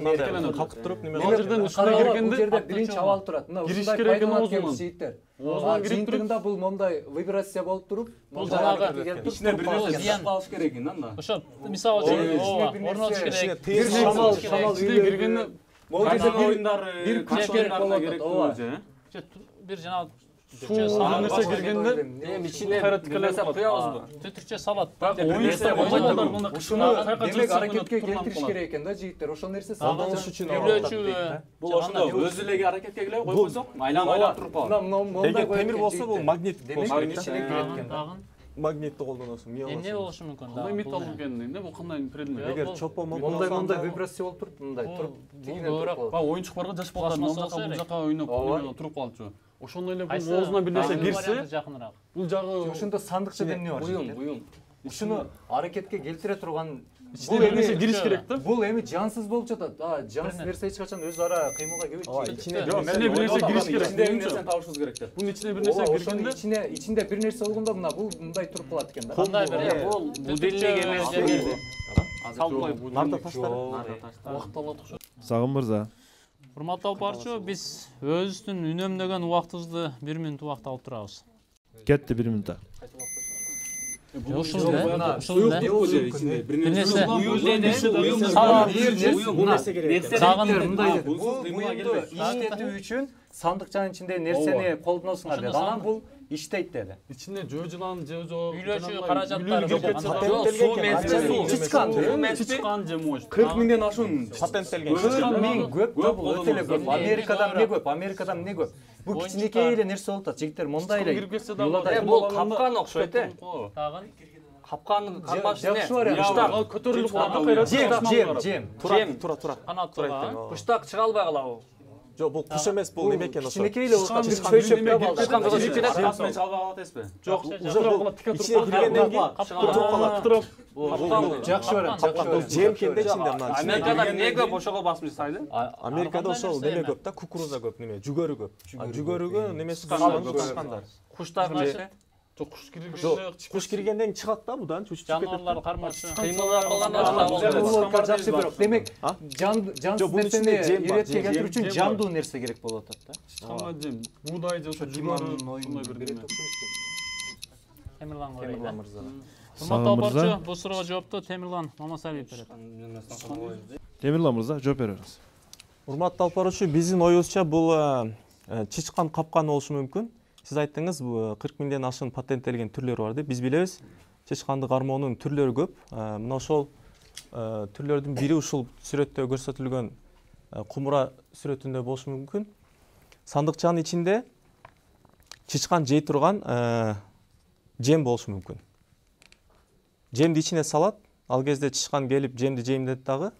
Калкып туруп неме. Ал жерден ушуна киргенде бул жерде биринчи абал турат. Мына ушундай пайдаланып келген жигиттер. Жыйынтыгында бул момдай вибрация болуп туруп, бул жанагы ичине бир нерсе зыян алыш керек экен да. Ошо мисалы үчүн орнотуш керек. Бир шамал киргенде Бул жерде оюндар, качаларына керек болчу. Бир жанагы нерсе киргенде эми ичине нерсе куябызбы? Түтүкчө салат. Ушуну демек аракетке келтириш керек экен да жигиттер. Ошол нерсе Колдонуш үчүн бул ошондо өзү элеги аракетке келе коюп койсок, айланып туруп калат. Эгер темир болсо бул магнит демек ичине кирет экен да. Магнитти колдоносуң. Эмне болушу мүмкүн да? Кандай металл экенин, бул кандай предмет? Эгер чопо мондай вибрация болуп туруп, мындай туруп тигине туруп калат. Оюнчук барга жаш балдар бул жака ойноп туруп калчу. Ошондой эле бул оозуна бир нерсе кирсе, бул жагы ошондо сандыкчада эмне бар? Буюм. Ушуну аракетке келтире турган бул нерсе кириш керек да. Бул эми жансыз болуп жатат. Жансыз нерсе эч качан өз ара кыймылга келбейт. Ичине бир нерсе кириш керек. Ичине бир нерсени табышыбыз керек да. Бунун ичине бир нерсе киргенде, ичинде бир нерсе болгондо мына бул мындай туруп калат экен да. Кандай бир Бул будильник эмес. Нарда таштар. убакыт алат окшойт. Сагын мырза. Урматтуу алып барчу, биз өзүбүздүн үнөмдөгөн убактыбызды 1 мүнөт убакыт алып турабыз. Кетти 1 мүнөт. Ушул эле. Сагын мындай буюмду иштетүү үчүн сандыкчанын ичинде нерсени колдоносуңар деди. Анан бул иштейт деди. Ичине жөө жылан, жөө Үйлөчү каражаттар чычкан же может. 40 миңден ашуун патенттелген. 40 миң көп да, бул өтө эле көп. Америкадан эмне көп? Америкадан эмне көп? Бул кичинекей эле нерсе болуп атат. Жигиттер мондай эле. Бул капкан окшойт Тагын капканын кармаш эмне? Жакшы бар ya. Көтөрүлүп калат. Жем. Тура. канаттуу. Куштак чыга албай калабы? Жок, бул куш эмес, бул неме экен ошо. Кичинекей эле болуп атат. Чычкан кызы чыгат. Капсына чалып алат эсеби? Жок, Уже бул ичине киргенден кийин туруп калат. Жакшы бар. Жем кенде ичинде мына. Америкада эмне көп ошого басып жасайды? Америкада ошол неме көп да, кукуруза көп, неме, жүгөрү көп. Жүгөрүгө немеси кашкандар. Куштар эмне? Жок, куш киргенде Куш киргенден кийин чыгат да будан, чучуп кетет. жаныбарлар кармашы. Кыймылга калганда Жакшы бирок демек жансыз нерсени иретке келтирүү үчүн жандуу нерсе керек болуп атат да. чычканга жем, буудай же ошо жүгөрү, ушундай бир неме. Темирлан мырза. Урматтуу алып бул суроого жоопту Темирлан Мамасалиев берет. Темирлан мырза, жооп бериңиз. Урматтуу алып баруучу, биздин оюбузча бул чычкан капкан болушу мүмкүн. Сиз айттыңыз, 40 миңден ашуун патенттелген түрлөрү бар деп. Биз билебиз, чычканды кармоонун түрлөрү көп. Мына ошол түрлөрдүн бири ушул сүрөттө көрсөтүлгөн кумура сүрөтүндө болушу мүмкүн. Сандыкчанын ичинде чычкан жей турган жем болушу мүмкүн. Жемди ичине салат, ал кезде чычкан келип жемди жеймдет дагы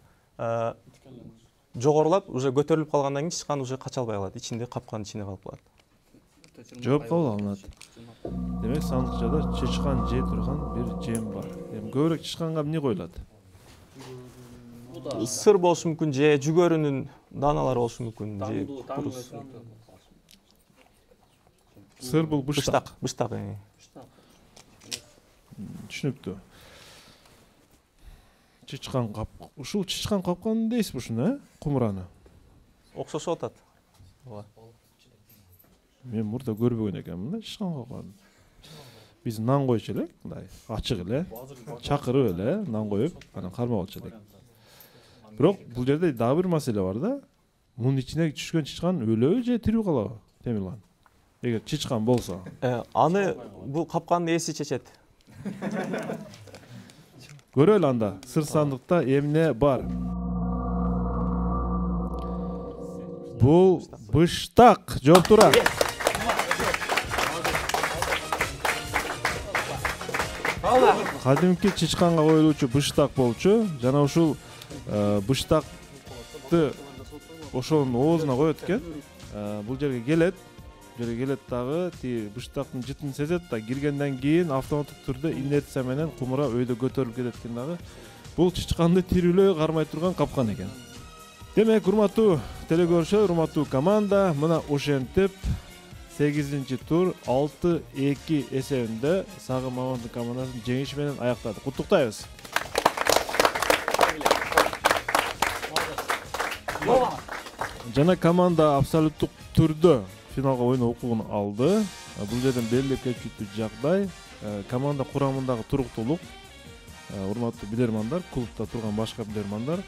жогорулап, уже көтөрүлүп калгандан кийин чычкан уже кача албай калат. Ичинде капканын ичине калып калат. Жооп кабыл алынат. Демек сандыкчада чычкан жей турган бир жем бар. Эми көбүрөөк чычканга эмне коюлат? Сыр болушу мүмкүн, же жүгөрүнүн дааналары болушу мүмкүн, же кукуруз. Сыр бул быштак. Быштак. Түшүнүктүү. чычкан кап. Ушул чычкан капкан дейсизби ушуну, кумураны? Окшошуп атат. Мен мурда көрбөгөн экенмин да чычкан капкан. Биз нан койчу элек, мындай ачык эле, чакырып эле нан коюп, анан кармап алчу элек. Бирок бул жерде дагы бир маселе бар да. Мунун ичине түшкөн чычкан өлөбү же тирүү калабы, Темирлан? Эгер чычкан болсо. Аны бул капкандын ээси чечет. Көрөлү анда, сыр сандыкта эмне бар? Бул быштак. Жооп тура. Кадимки чычканга коюлуучу быштак болчу. Жана ушул быштакты ошонун оозуна коет экен. Бул жерге келет. Дагы тиги быштактын жытын сезет да, киргенден кийин автоматтык түрдө инерция менен кумура өйдө көтөрүлүп кетет экен дагы. Бул чычканды тирүүлөй кармай турган капкан экен. Демек, урматтуу телекөрүүчүлөр, урматтуу команда, мына ошентип 8-чи тур 6-2 эсебинде Сагым Мамандын командасын жеңиш менен аяктады. Куттуктайбыз. Жана команда абсолюттук түрдө финалга ойноо укугун алды. Бул жерден белгилеп кетчү жагдай команда курамындагы туруктуулук. Урматтуу билермандар, клубда турган башка билермандар,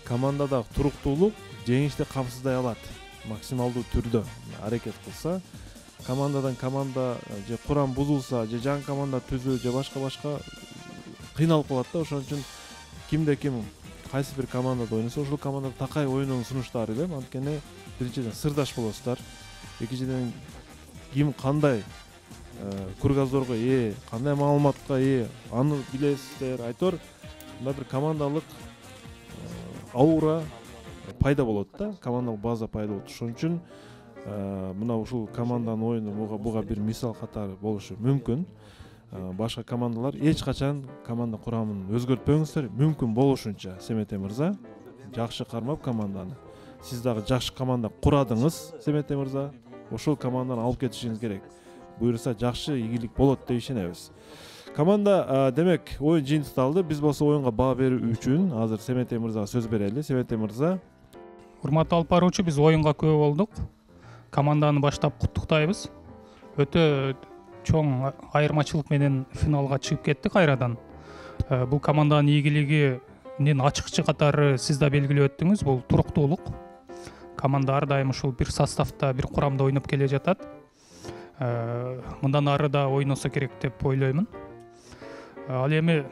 командадагы туруктуулук жеңишти камсыздай алат. Максималдуу түрдө аракет кылса, командадан команда же курам бузулса, же жаңы команда түзүү, же башка кыйналып калат да. Ошон үчүн кимде ким кайсы бир командада ойносо, ошол командада такай ойноонун сунуштары эле. Анткени биринчиден сырдаш болосуздар. Экинчиден ким кандай кургаздорго ээ, кандай маалыматка ээ, аны билесиздер. Айтор мына бир командалык аура пайда болот да, командалык база пайда болот. Ошон үчүн мына ушул команданын оюну буга бир мисал катары болушу мүмкүн. Башка командалар эч качан команда курамын өзгөртпөңүздөр, мүмкүн болушунча. Семете мырза жакшы кармап команданы. Сиз дагы жакшы команда курадыңыз, Семете мырза. Ошол команданы алып кетишиңиз керек. Буюрса жакшы ийгилик болот деп ишенебиз. Команда демек оюн жыйынтыкталды. Биз болсо оюнга баа берүү үчүн азыр Семете мырзага сөз берели. Семете мырза. Урматтуу алып баруучу, биз оюнга күбө болдук. Команданы баштап куттуктайбыз. Өтө чоң айырмачылык менен финалга чыгып кеттик кайрадан. Бул команданын ийгилигинин ачыкчы катары сиз да белгилеп өттүңүз. Бул туруктуулук. Команда ар дайым ушул бир составда, бир курамда ойноп келе жатат. Мындан ары да ойносо керек деп ойлоймун. Ал эми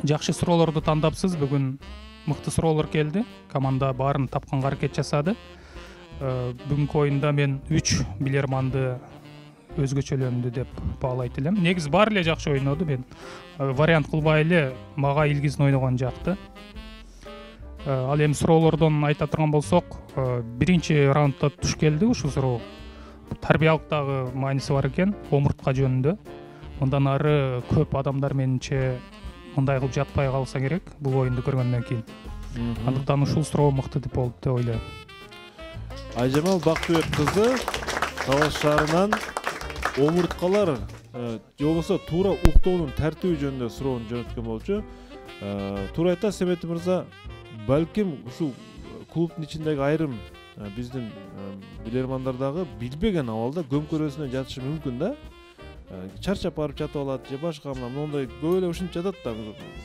жакшы суроолорду тандапсыз. Бүгүн мыкты суроолор келди. Команда баарын тапканга аракет жасады. Бүгүнкү оюнда мен 3 билерманды өзгөчөлөндү деп баалайт элем. Негизи баары эле жакшы ойноду. Мен вариант кылбай эле мага илгизин ойногон жакты. Ал эми суроолордон айта турган болсок, биринчи раундда туш келди ушул суроо. Тарбиялык дагы мааниси бар экен, омуртка жөнүндө. Мындан ары көп адамдар менимче мындай кылып жатпай калса керек бул оюнду көргөндөн кийин. Андыктан ушул суроо мыкты деп болду деп ойлойм. Айжамал Бактыбек кызы Талаш шаарынан омурткалар же болбосо туура уктоонун тартиби жөнүндө суроон жөнөткөн болчу. Туура айта Семете мырза, балким ушул клубдун ичиндеги айрым биздин билермандар дагы билбеген абалда көмкөрөсүнө жатышы мүмкүн да. Чарчап барып жатып алат же башка мындай көп эле ушинтип жатат да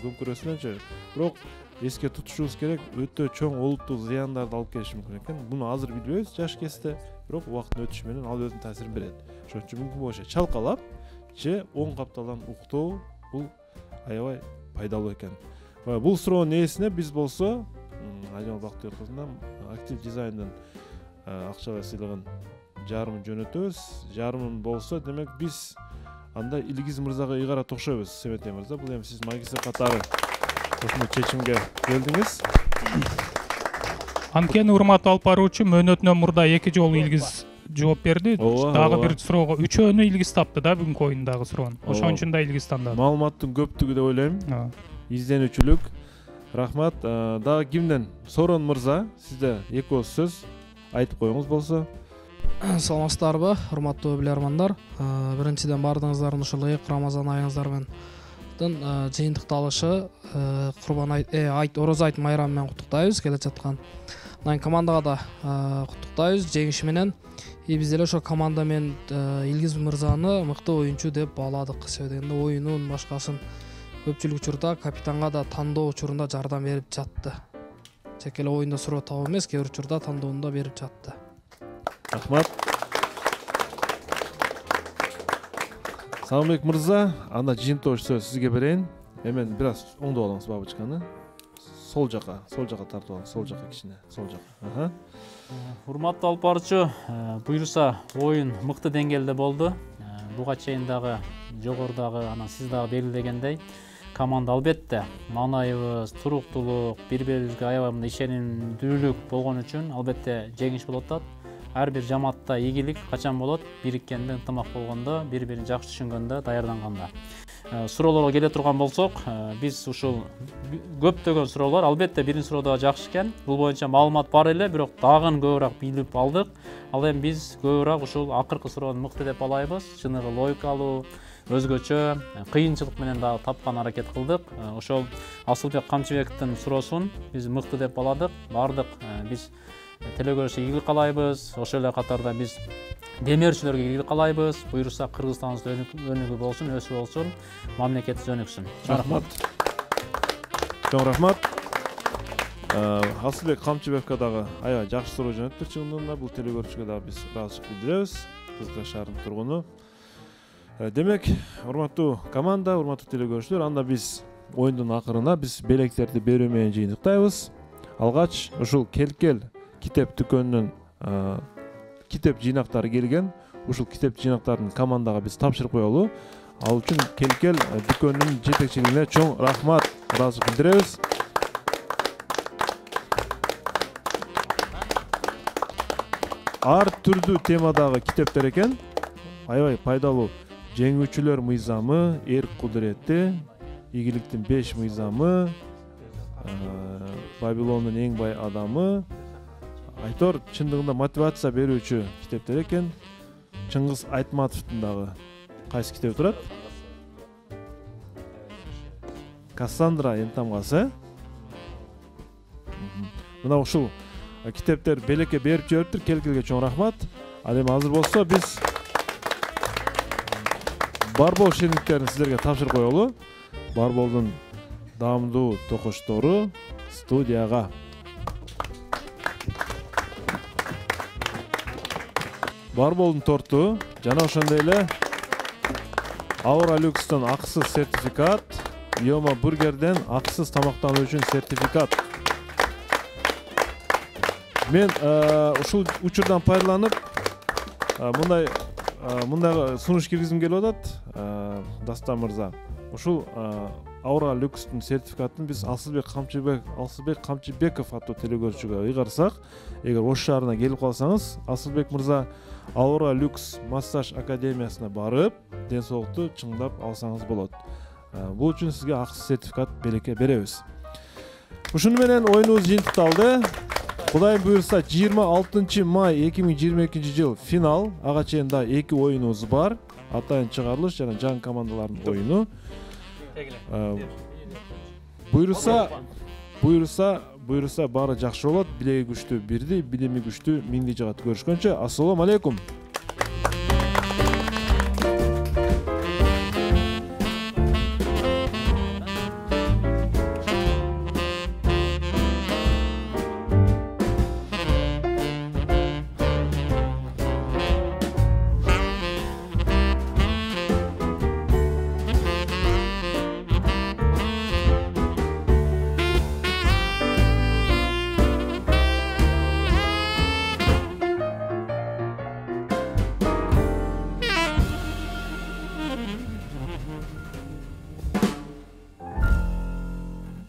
көмкөрөсүнөнчү. Бирок эске тутушубуз керек, өтө чоң олуттук зыяндарды алып келиши мүмкүн экен. Буну азыр билбейбиз жаш кезде, бирок убакыттын өтүшү менен ал өзүнүн таасирин берет. Ошон үчүн мүмкүн болушу чалкалап же оң капталдан уктоо бул аябай пайдалуу экен. Бул суроонун ээсине биз болсо Айжамал Бактыбек кызынан актив дизайндын акчалай сыйлыгын жарымын жөнөтөбүз. Жарымын болсо, демек биз анда Илгиз мырзага ыйгара токшойбуз. Семете мырза, бул эми сиз магистр катары ушундай чечимге келдиңиз. Анткени урматтуу алып баруучу, мөөнөтүнөн мурда 2 жолу Илгиз жооп берди. Дагы бир суроого үчөөнү Илгиз тапты да бүгүнкү оюндагы суроонун. Ошон үчүн да Илгиз тандады. Маалыматтын көптүгү деп ойлойм. Изденүүчүлүк. Рахмат. Дагы кимден? Сорон мырза, сизде 2 ооз сөз айтып коюңуз болсо. Саламатсыздарбы, урматтуу билермандар. Биринчиден баардыгыңыздардын ушул ыйык Рамазан айыңыздар менен жыйынтыкталышы Курбан айт, Орозо айт майрамы менен куттуктайбыз келе жаткан. Анан командага да куттуктайбыз жеңиши менен. Биз деле ошо команда менен Илгиз мырзаны мыкты оюнчу деп бааладык. Себеби дегенде оюнун башкасын көпчүлүк учурда капитанга да тандоо учурунда жардам берип жатты. Тек эле оюнда суроо табуу эмес, кээ бир учурда тандоону берип жатты. Рахмат. Саламбек мырза, анда жыйынтыгыч сөз сизге берейин. Эмен бир аз оңдоп алыңыз бабычканы. Сол жака тартып алыңыз, сол жака кичине, сол жака. Урматтуу алып баруучу, буюрса оюн мыкты деңгээлде болду. Буга чейин дагы жогорудагы анан сиз дагы белгилегендей команда албетте маанайыбыз, туруктуулук, бири-бирибизге аябай мындай ишенимдүүлүк болгон үчүн албетте жеңиш болуп атат. Ар бир жамаатта ийгилик качан болот? Бириккенде, ынтымак болгондо, бири-бирин жакшы түшүнгөндө, даярданганда. Суроолорго келе турган болсок, биз ушул көптөгөн суроолор албетте биринчи суроо дагы жакшы экен. Бул боюнча маалымат бар эле, бирок дагы көбүрөөк билип алдык. Ал эми биз көбүрөөк ушул акыркы суроону мыкты деп алайбыз. Чыныгы логикалуу, өзгөчө, кыйынчылык менен дагы тапкан аракет кылдык. Ошол Асылбек Камчыбековдун суроосун биз мыкты деп баладык. Бардык биз телекөрүүчү ийгилик каалайбыз. Ошол эле катарда биз демерчилерге ийгилик каалайбыз. Буюрса Кыргызстандын өнүгүү болсун, өсүү болсун, мамлекетибиз өнүксүн. Рахмат. Чоң рахмат. Асылбек Камчыбековго дагы аябай жакшы суроо жөнөттүк чындыгында. Бул телекөрүүчүгө дагы биз ыраазычылык билдиребиз. Кызылча шаарынын тургуну. Демек, урматтуу команда, урматтуу телекөрүүчүлөр, анда биз оюндун акырына биз белектерди берүү менен жыйынтыктайбыз. Алгач ушул Келкел китеп дүкөнүнүн китеп жыйнактары келген. Ушул китеп жыйнактарын командага биз тапшырып коелу. Ал үчүн Келкел дүкөнүнүн жетекчилигине чоң рахмат, ыраазычылык билдиребиз. Ар түрдүү темадагы китептер экен. Аябай пайдалуу. Жеңүүчүлөр мыйзамы, эрк кудурети, ийгиликтин 5 мыйзамы, Бабилондун эң бай адамы. Айтор чындыгында мотивация берүүчү китептер экен. Чыңгыз Айтматовдун дагы кайсы китеби турат? Кассандра энтамгасы. Мына ушул китептер белекке берип жибериптир. Келкелге чоң рахмат. Ал эми азыр болсо биз Барбол шириндиктерин сиздерге тапшырып коелу. Барболдун даамдуу токочтору студияга. Барболдун торту жана ошондой эле Aura Lux'тан акысыз сертификат, Yoma Burger'ден акысыз тамактануу үчүн сертификат. Мен ушул учурдан пайдаланып мындай сунуш киргизим келип атат. Дастан мырза, ушул Aura Lux'тун сертификатын биз Асылбек Камчыбеков аттуу телекөрүүчүгө ыйгарсак, эгер Ош шаарына келип калсаңыз, Асылбек мырза Aura Lux массаж академиясына барып, ден соолукту чыңдап алсаңыз болот. Бул үчүн сизге акысыз сертификат белекке беребиз. Ушуну менен оюнубуз жыйынтыкталды. Кудайым буйрса 26 май 2022 жыл финал. Ага чейин да 2 оюнубуз бар. Атайын чыгарылыш жана жаңы командалардын оюну. Буйрса баары жакшы болот. Билеги күчтүү бирди, билими күчтүү миңди жагат. Көрүшкөнчө, ассалому алейкум.